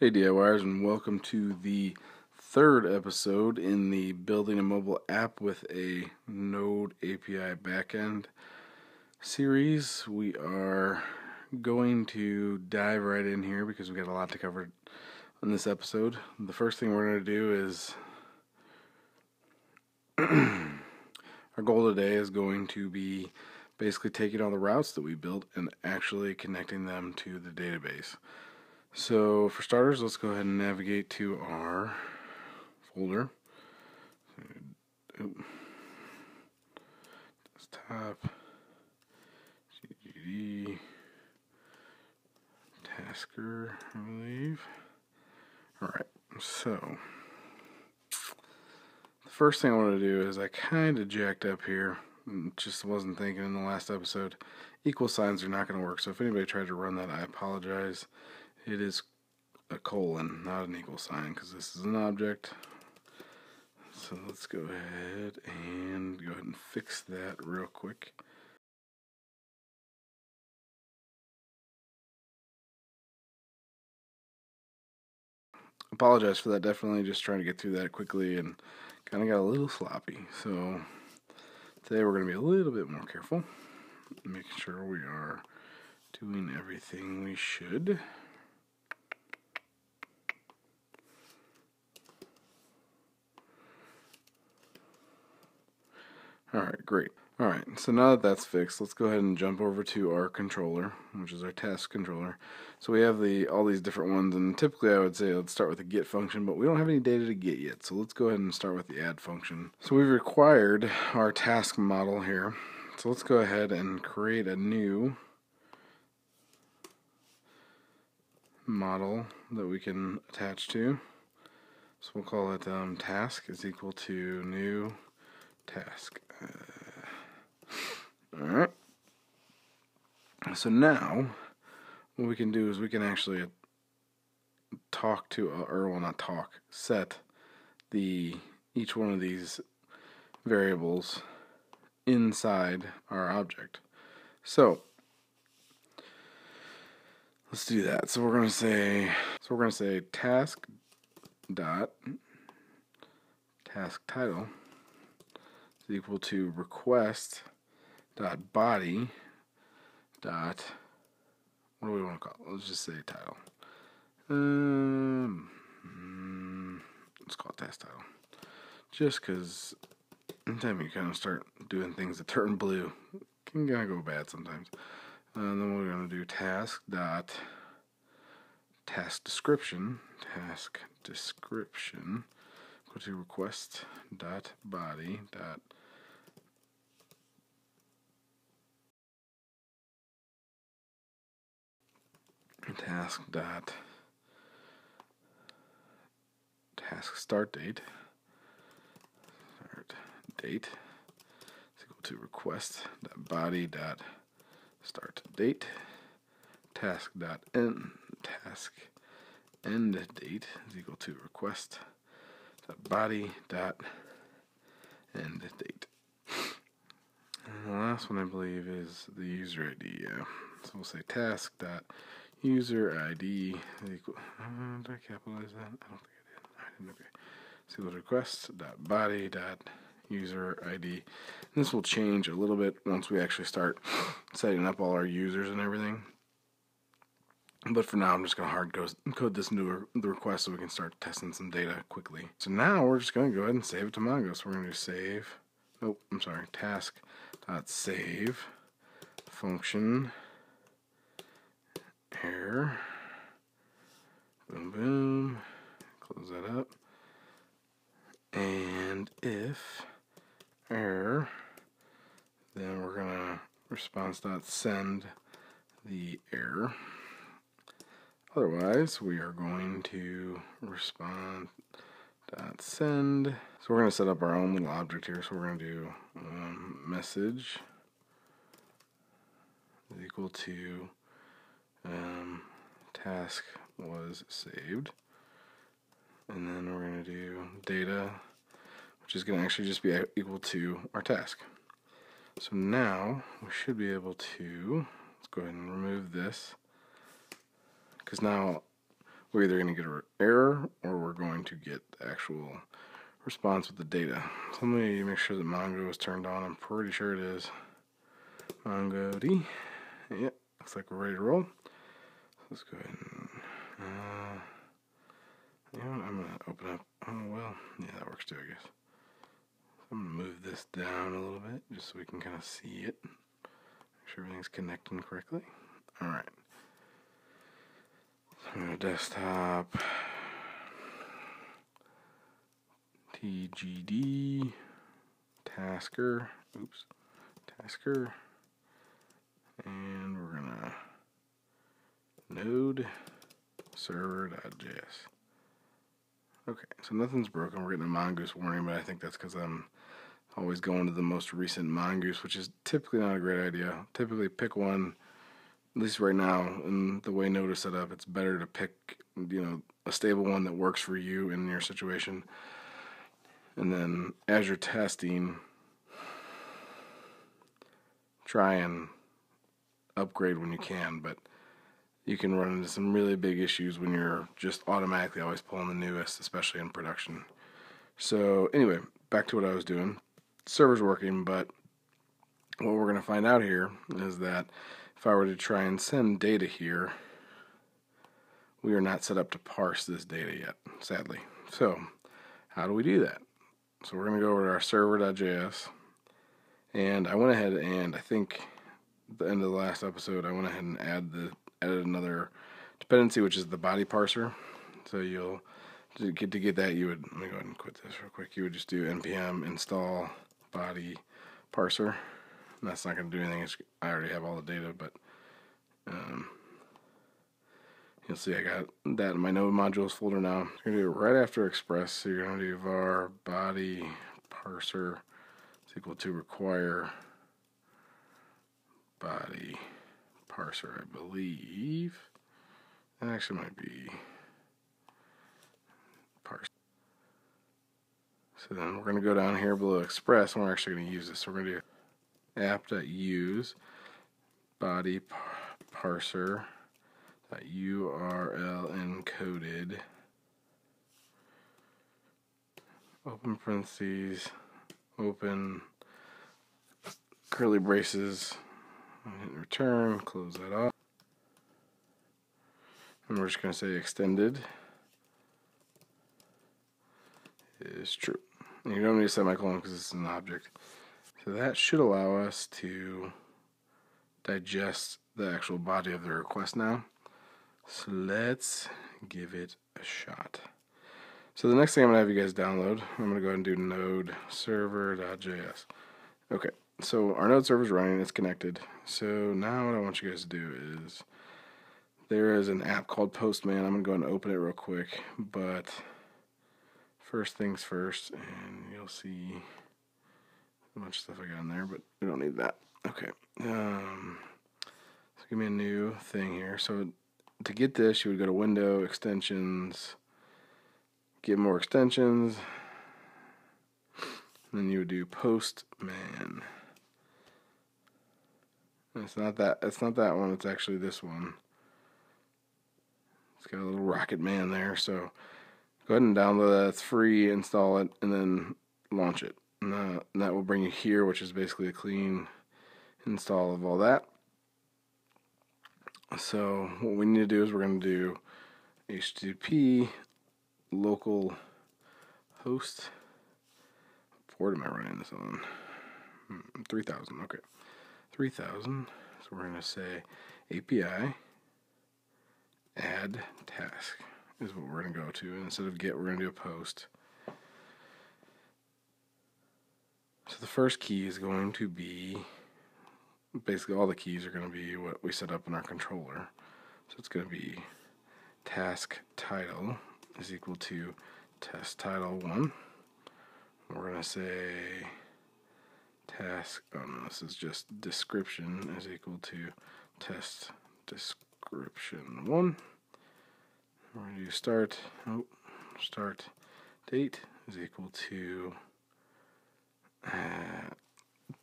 Hey DIYers, and welcome to the third episode in the Building a Mobile App with a Node API Backend series. We are going to dive right in here because we got a lot to cover in this episode. The first thing we're going to do is our goal today is going to be basically taking all the routes that we built and actually connecting them to the database. So for starters, let's go ahead and navigate to our folder. Desktop, GGD, Tasker, I believe. Alright, so the first thing I want to do is I kind of jacked up here. Just wasn't thinking in the last episode. Equal signs are not going to work, so if anybody tried to run that, I apologize. It is a colon, not an equal sign, because this is an object. So let's go ahead and fix that real quick. Apologize for that, definitely just trying to get through that quickly and kind of got a little sloppy. So today we're going to be a little bit more careful, making sure we are doing everything we should. Alright, great. Alright, so now that that's fixed, let's go ahead and jump over to our controller, which is our task controller. So we have all these different ones, and typically I would say let's start with the get function, but we don't have any data to get yet, so let's go ahead and start with the add function. So we've required our task model here, so let's go ahead and create a new model that we can attach to. So we'll call it task is equal to new task. Alright. So now, what we can do is we can actually talk to, set each one of these variables inside our object. So let's do that. So we're going to say task title is equal to request body what do we want to call it? Let's just say title. Let's call it task title. Just because anytime you kind of start doing things that turn blue, it can kind of go bad sometimes. And then we're going to do task description equal to request body task start date is equal to request body start date task end date is equal to request body end date. And the last one I believe is the user ID. Yeah. So we'll say task user ID is equal. Did I capitalize that? I don't think I didn't. Okay. So equal to request body user ID. And this will change a little bit once we actually start setting up all our users and everything. But for now, I'm just going to hard code this into the request so we can start testing some data quickly. So now we're just going to go ahead and save it to Mongo. So we're going to do save. Oh, I'm sorry. Task.save function error. Boom, boom. Close that up. And if error, then we're going to response.send the error. Otherwise, we are going to respond.send. So we're going to set up our own little object here. So we're going to do message is equal to task was saved. And then we're going to do data, which is going to actually just be equal to our task. So now we should be able to, let's go ahead and remove this. Because now we're either going to get an error or we're going to get the actual response with the data. So let me make sure that Mongo is turned on. I'm pretty sure it is. Mongodb. Yep, looks like we're ready to roll. Let's go ahead and, you know what, I'm going to open up, oh well, yeah, that works too, I guess. I'm going to move this down a little bit just so we can kind of see it. Make sure everything's connecting correctly. Alright. So I'm going to desktop, TGD, tasker, and we're going to node server.js. Okay, so nothing's broken. We're getting a mongoose warning, but I think that's because I'm always going to the most recent mongoose, which is typically not a great idea. Typically pick one, at least right now, in the way Node is set up, it's better to pick, a stable one that works for you in your situation. And then as you're testing, try and upgrade when you can, but you can run into some really big issues when you're just automatically always pulling the newest, especially in production. So anyway, back to what I was doing. The server's working, but what we're going to find out here is that if I were to try and send data here, we are not set up to parse this data yet, sadly. So how do we do that? So we're going to go over to our server.js, and I went ahead and I think at the end of the last episode, I went ahead and added another dependency, which is the body parser. So to get that, you would, let me go ahead and quit this real quick. You would just do npm install body parser. And that's not going to do anything. I already have all the data, but you'll see I got that in my node modules folder now. I'm going to do it right after express. So you're going to do var body parser is equal to require body parser, I believe. That actually might be parser. So then we're going to go down here below express, and we're actually going to use this. So we're going to do app.use body parser URL encoded open parentheses, open curly braces, hit return, close that off, and we're just going to say extended is true. And you don't need a semicolon because it's an object. So that should allow us to digest the actual body of the request now. So let's give it a shot. So the next thing I'm going to have you guys download, I'm going to go ahead and do node server.js. Okay, so our node server is running, it's connected. So now what I want you guys to do is, there is an app called Postman. I'm going to go ahead and open it real quick, but first things first, and you'll see a bunch of stuff I got in there, but we don't need that. Okay, so give me a new thing here. So to get this, you would go to Window, Extensions, get more extensions, and then you would do Postman. And it's not that one, it's actually this one. It's got a little rocket man there, so go ahead and download that. It's free, install it, and then launch it. And that will bring you here, which is basically a clean install of all that. So what we need to do is we're going to do HTTP local host. What port am I running this on? 3000, okay. 3000, so we're going to say API add task is what we're going to go to. And instead of get, we're going to do a post. So the first key is going to be, basically all the keys are going to be what we set up in our controller. So it's going to be task title is equal to test title 1. We're going to say task, oh no, this is just description is equal to test description 1. We're going to do start date is equal to,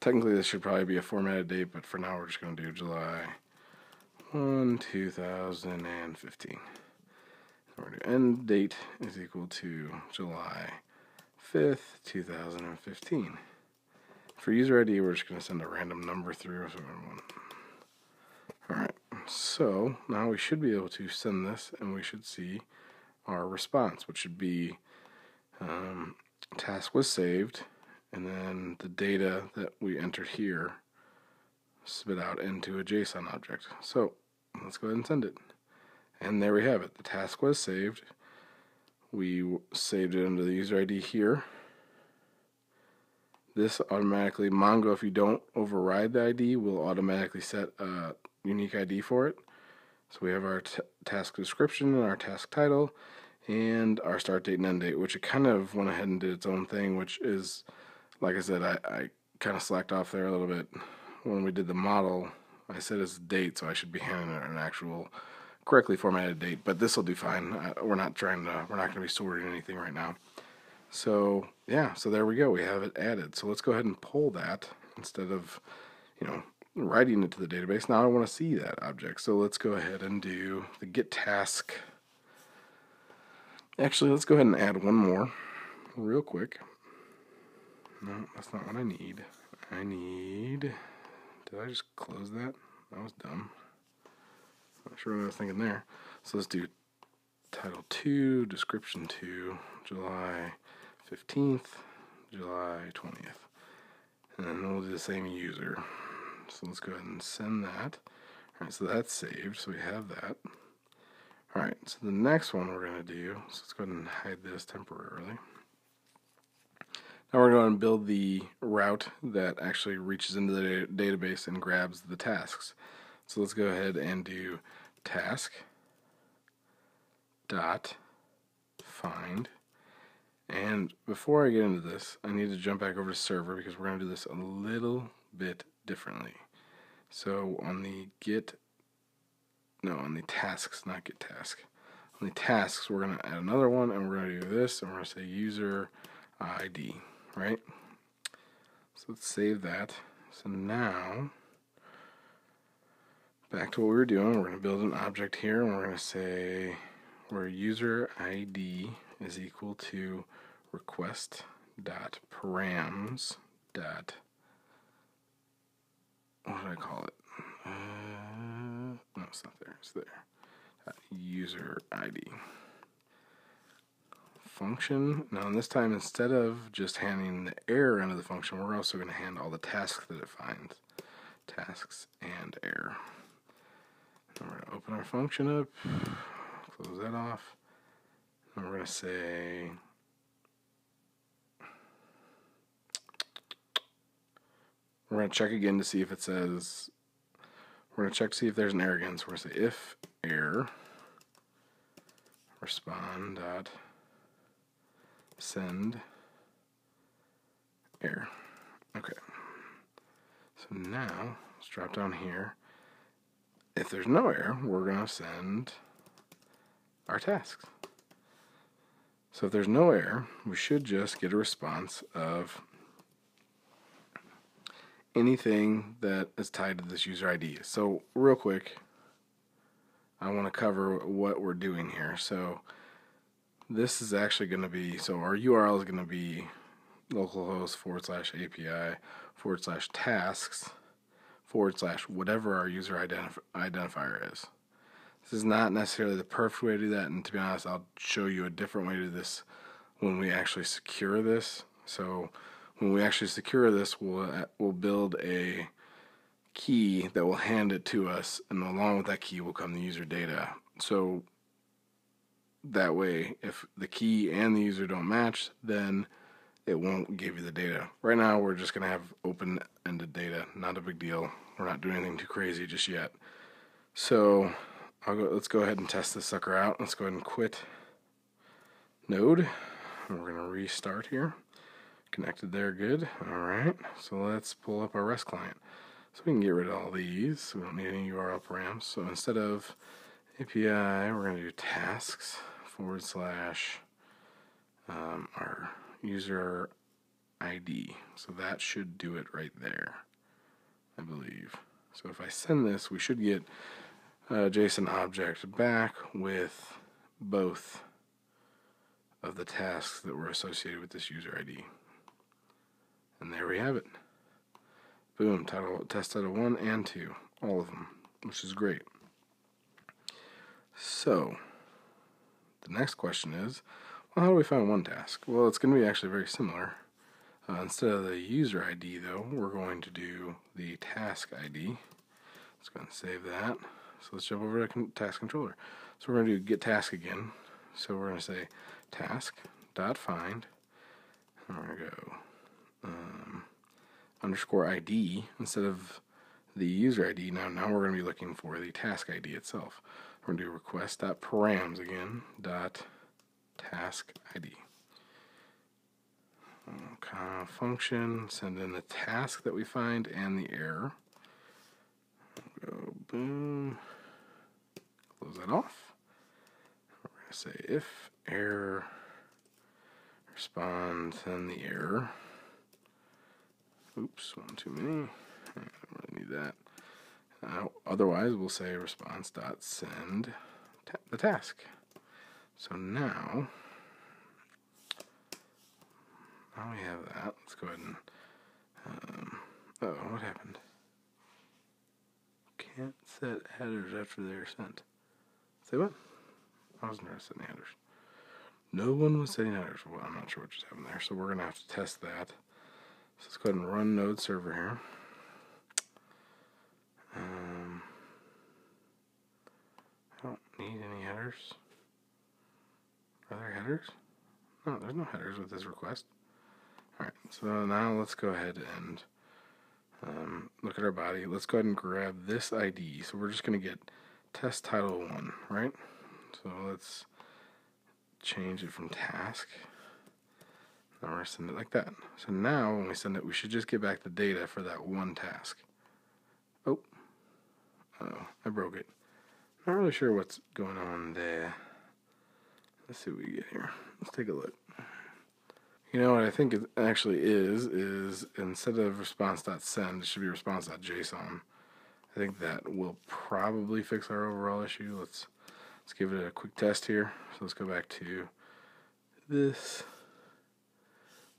technically this should probably be a formatted date, but for now we're just going to do July 1, 2015. End date is equal to July 5th, 2015. For user ID, we're just going to send a random number through. Alright, so now we should be able to send this, and we should see our response, which should be task was saved, and then the data that we entered here spit out into a JSON object. So let's go ahead and send it. And there we have it. The task was saved. We saved it under the user ID here. This automatically, Mongo, if you don't override the ID, will automatically set a unique ID for it. So we have our task description and our task title and our start date and end date, which it kind of went ahead and did its own thing, which is, like I said, I kind of slacked off there a little bit. When we did the model, I said it's date, so I should be handing it an actual correctly formatted date, but this will do fine. We're not going to be sorting anything right now. So yeah, so there we go. We have it added. So let's go ahead and pull that instead of, writing it to the database. Now I want to see that object. So let's go ahead and do the get task. Actually, let's go ahead and add one more real quick. No, that's not what I need. Did I just close that? That was dumb. Not sure what I was thinking there. So let's do title 2, description 2, July 15th, July 20th. And then we'll do the same user. So let's go ahead and send that. Alright, so that's saved, so we have that. Alright, so the next one we're going to do, so let's go ahead and hide this temporarily. Now we're going to build the route that actually reaches into the database and grabs the tasks. So let's go ahead and do task dot find. And before I get into this, I need to jump back over to server because we're going to do this a little bit differently. So on the tasks, not get task. On the tasks, we're going to add another one, and we're going to do this, and we're going to say user ID, right? So let's save that. So now, back to what we were doing, we're going to build an object here, and we're going to say where user ID is equal to request dot params dot, what did I call it? No, it's not there. It's there. User ID function. Now, this time, instead of just handing the error into the function, we're also going to hand all the tasks that it finds. Tasks and error. And we're going to open our function up, close that off, and we're going to say we're going to check again to see if it says, we're going to check to see if there's an error again. So we're going to say if error respond dot send error. Okay. So now let's drop down here. If there's no error, we're going to send our tasks. So if there's no error, we should just get a response of anything that is tied to this user ID. So real quick, I want to cover what we're doing here. So this is actually going to be, so our URL is going to be localhost /API /tasks / whatever our user identifier is. This is not necessarily the perfect way to do that, and to be honest, I'll show you a different way to do this when we actually secure this. So when we actually secure this, we'll build a key that will hand it to us, and along with that key will come the user data. So that way, if the key and the user don't match, then it won't give you the data. Right now, we're just going to have open-ended data. Not a big deal. We're not doing anything too crazy just yet. So let's go ahead and test this sucker out. Let's go ahead and quit Node. And we're going to restart here. Connected there, good. Alright, so let's pull up our REST client. So we can get rid of all these. So we don't need any URL params. So instead of API, we're going to do tasks / our user ID. So that should do it right there, I believe. So if I send this, we should get a JSON object back with both of the tasks that were associated with this user ID. And there we have it. Boom, test title 1 and 2, all of them, which is great. So, the next question is, well, how do we find one task? Well, it's going to be actually very similar. Instead of the user ID, though, we're going to do the task ID. Let's go and save that. So let's jump over to task controller. So we're going to do get task again. So we're going to say task.find, and we're going to go underscore ID instead of the user ID. Now we're going to be looking for the task ID itself. We're going to do request.params again, dot task ID. Kind of function, send in the task that we find and the error. Go boom, close that off. We're going to say if error respond, then the error. Oops, one too many. I don't really need that. Otherwise, we'll say response.send the task. So now we have that. Let's go ahead and what happened? Can't set headers after they're sent. Say what? I wasn't setting headers. No one was setting headers. Well, I'm not sure what just happened there. So we're going to have to test that. So let's go ahead and run node server here. I don't need any headers. Are there headers? No, there's no headers with this request. Alright, so now let's go ahead and look at our body. Let's go ahead and grab this ID. So we're just going to get test title 1, right? So let's change it from task. Now we're going to send it like that. So now when we send it, we should just get back the data for that one task. Oh, I broke it. Not really sure what's going on there. Let's see what we get here. Let's take a look. You know what I think it actually is instead of response.send, it should be response.json. I think that will probably fix our overall issue. Let's give it a quick test here. So let's go back to this.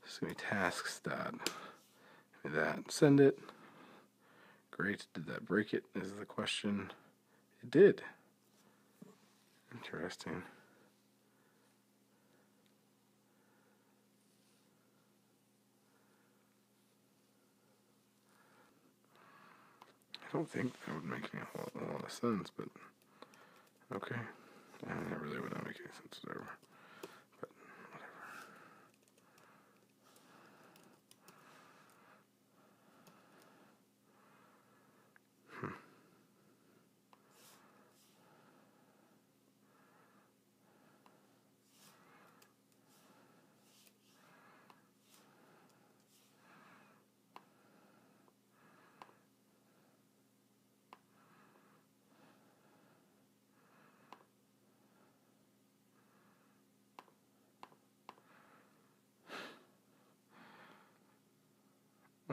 This is going to be tasks. Send it. Great. Did that break it? Is the question. It did. Interesting. I don't think that would make any a lot of sense, but okay. That really would not make any sense, whatever. But whatever.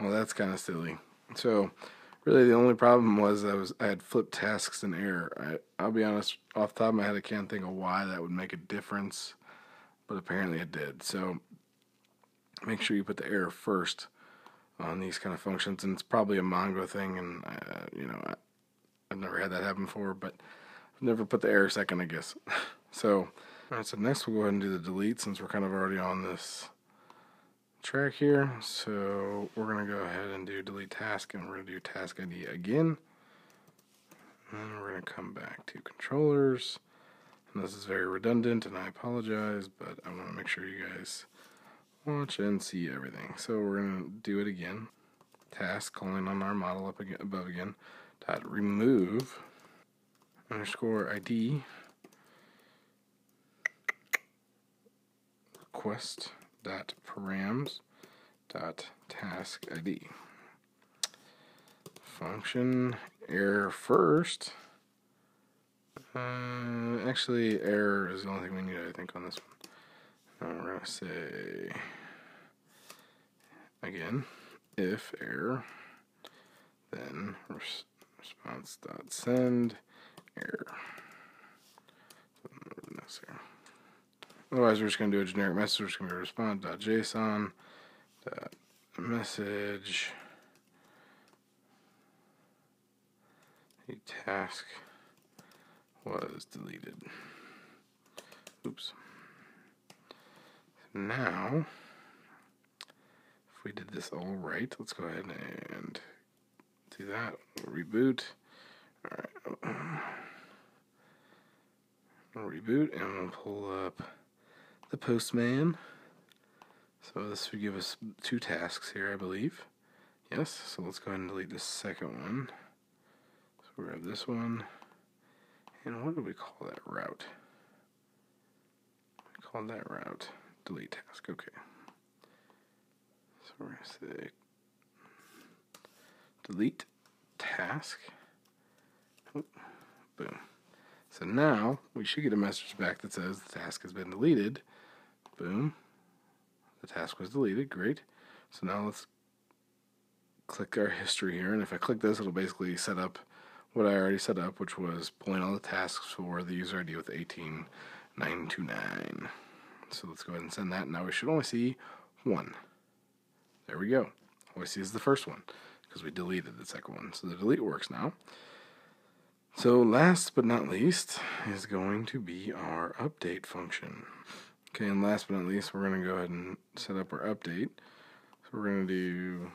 Well, that's kind of silly. So, really, the only problem was I had flipped tasks in error. I'll be honest, off the top of my head, I can't think of why that would make a difference, but apparently it did. So, make sure you put the error first on these kind of functions, and it's probably a Mongo thing, and I've never had that happen before, but I've never put the error second, I guess. So, alright, so next we'll go ahead and do the delete since we're kind of already on this track here. So we're going to go ahead and do delete task, and we're going to do task ID again. And we're going to come back to controllers. And this is very redundant, and I apologize, but I want to make sure you guys watch and see everything. So we're going to do it again. Task, calling on our model up again, above again, dot remove underscore ID request dot params dot task ID. Function error first. Actually, error is the only thing we need, I think, on this one. Now we're going to say again, if error, then response.send error. So else here. Otherwise, we're just going to do a generic message. We're just going to respond.json message a task was deleted. Oops. Now, if we did this all right, let's go ahead and do that. We'll reboot. All right. We'll reboot and we'll pull up the Postman. So this would give us 2 tasks here, I believe. Yes, so let's go ahead and delete the second one. So we'll grab this one. And what do we call that route? We call that route delete task. Okay. So we're going to say delete task. Oh, boom. So now we should get a message back that says the task has been deleted. Boom. The task was deleted. Great. So now let's click our history here. And if I click this, it'll basically set up what I already set up, which was pulling all the tasks for the user ID with 18929. So let's go ahead and send that. Now we should only see 1. There we go. All we see is the first one because we deleted the second one. So the delete works now. So last but not least is going to be our update function. Okay, and last but not least, we're going to go ahead and set up our update. So we're going to do,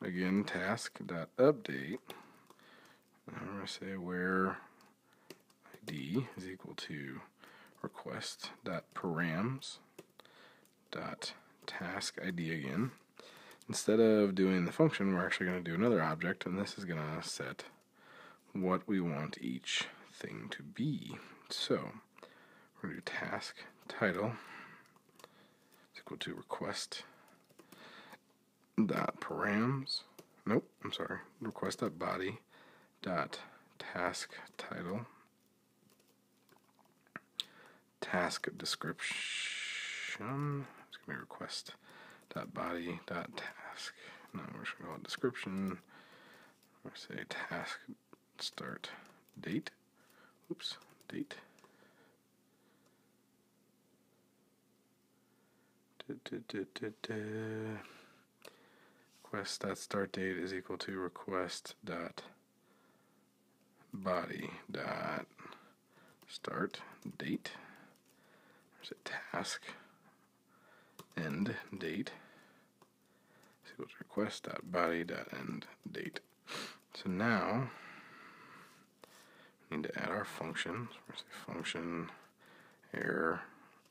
again, task.update. And we're going to say where ID is equal to request.params.task ID again. Instead of doing the function, we're actually going to do another object, and this is going to set what we want each thing to be. So we're going to do task title is equal to request.params. Nope, I'm sorry. Request.body.task title. Task description. It's going to be request.body.task. Now we're just going to call it description. We're going to say task start date. Oops, date. Request.start date is equal to request.body.start date. There's a task end date is equal to request.body.end date. So now we need to add our functions. We're going to say function error,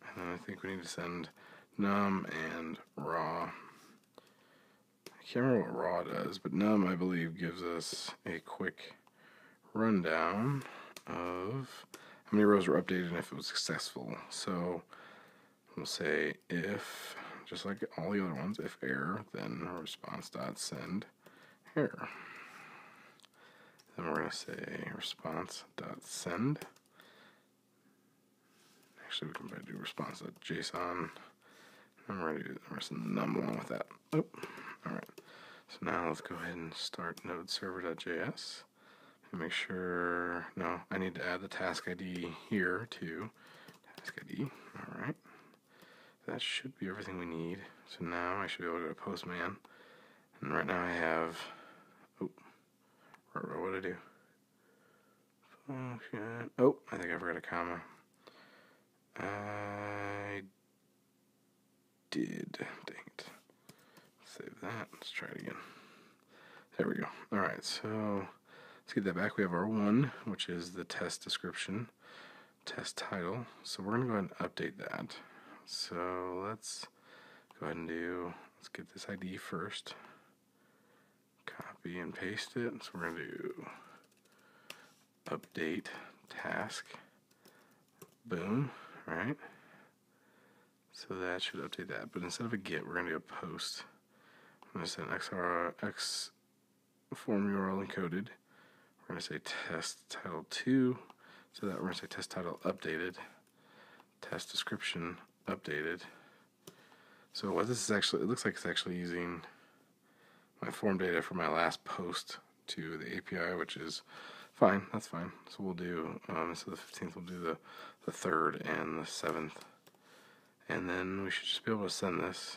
and then I think we need to send num and raw. I can't remember what raw does, but num, I believe, gives us a quick rundown of how many rows were updated and if it was successful. So we'll say if, just like all the other ones, if error, then response.send error. Then we're going to say response.send. Actually, we can probably do response.json. And we're going to send the num along with that. Oh, all right. So now let's go ahead and start node server.js. And make sure, no, I need to add the task ID here too. Task ID, all right. That should be everything we need. So now I should be able to go to Postman. And right now I have, what did I do? Function. Oh, I think I forgot a comma. I did. Dang it. Save that. Let's try it again. There we go. Alright, so let's get that back. We have our 1, which is the test description, test title. So we're going to go ahead and update that. So let's go ahead and let's get this ID first. Copy and paste it. So we're going to do update task. Boom. Right? So that should update that. But instead of a get, we're going to do a post. I'm going to send X form URL encoded. We're going to say test title 2. So that we're going to say test title updated. Test description updated. So what this is actually, it looks like it's actually using my form data from my last post to the API, which is fine. That's fine. So we'll do, so the 15th we'll do the the 3rd and the 7th. And then we should just be able to send this.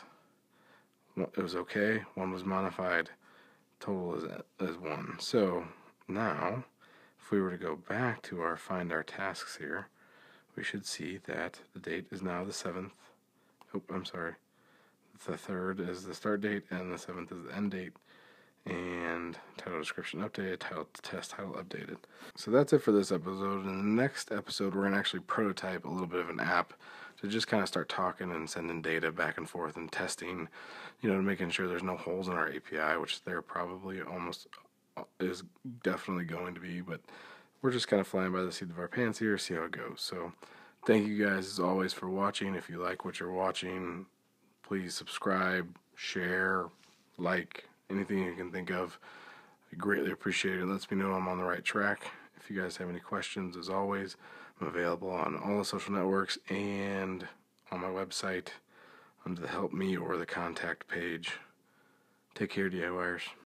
It was okay, 1 was modified, total is 1. So now, if we were to go back to our find our tasks here, we should see that the date is now the 7th. Oh, I'm sorry. The 3rd is the start date, and the 7th is the end date. And title description updated, title test title updated. So that's it for this episode. In the next episode, we're going to actually prototype a little bit of an app to just kind of start talking and sending data back and forth and testing, making sure there's no holes in our API, which there probably almost is definitely going to be, but we're just kind of flying by the seat of our pants here, see how it goes. So thank you guys as always for watching. If you like what you're watching, please subscribe, share, like, anything you can think of. I greatly appreciate it. It lets me know I'm on the right track. If you guys have any questions, as always, I'm available on all the social networks and on my website under the Help Me or the Contact page. Take care, DIYers.